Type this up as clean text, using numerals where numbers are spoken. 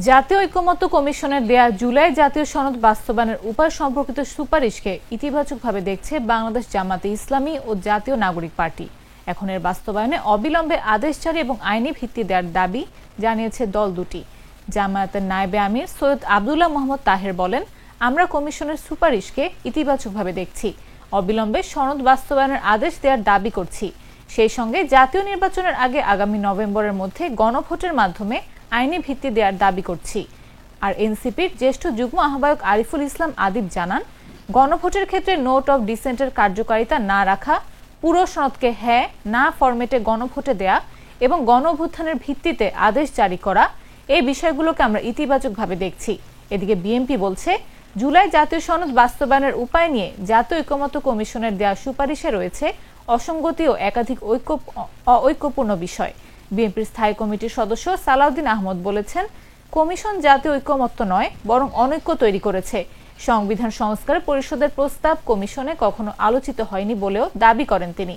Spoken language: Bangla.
জাতীয় ঐকমত্য কমিশনের দেয়া জুলাই জাতীয় সনদ বাস্তবায়নের উপায় সম্পর্কিত সুপারিশকে ইতিবাচকভাবে দেখছে বাংলাদেশ জামাতে ইসলামী ও জাতীয় নাগরিক পার্টি। এখন এর বাস্তবায়নে অবিলম্বে আদেশ জারি এবং আইনি ভিত্তি দেওয়ার দাবি জানিয়েছে দল দুটি। জামায়াতের নায়েবে আমির সৈয়দ আব্দুল্লাহ মোহাম্মদ তাহের বলেন, আমরা কমিশনের সুপারিশকে ইতিবাচকভাবে দেখছি, অবিলম্বে সনদ বাস্তবায়নের আদেশ দেওয়ার দাবি করছি। সেই সঙ্গে জাতীয় নির্বাচনের আগে আগামী নভেম্বরের মধ্যে গণভোটের মাধ্যমে আইনি ভিত্তি দেওয়ার দাবি করছি। আর এনসিপির জ্যেষ্ঠ যুগ্ম আহ্বায়ক আরিফুল ইসলাম আদিব জানান, গণভোটের ক্ষেত্রে নোট অফ ডিসেন্টের কার্যকারিতা না রাখা, পুরো সনদকে হ্যাঁ না ফরম্যাটে গণভোটে দেয়া এবং গণঅভ্যুত্থানের ভিত্তিতে আদেশ জারি করা, এই বিষয়গুলোকে আমরা ইতিবাচকভাবে দেখছি। এদিকে বিএনপি বলছে, জুলাই জাতীয় সনদ বাস্তবায়নের উপায় নিয়ে জাতীয় ঐকমত্য কমিশনের দেওয়া সুপারিশে রয়েছে অসঙ্গতি ও একাধিক ঐক্যপূর্ণ বিষয়। বিএনপির স্থায়ী কমিটির সদস্য সালাউদ্দিন আহমদ বলেছেন, কমিশন জাতীয় ঐকমত্য নয় বরং অনৈক্য তৈরি করেছে। সংবিধান সংস্কার পরিষদের প্রস্তাব কমিশনে কখনো আলোচিত হয়নি বলেও দাবি করেন তিনি।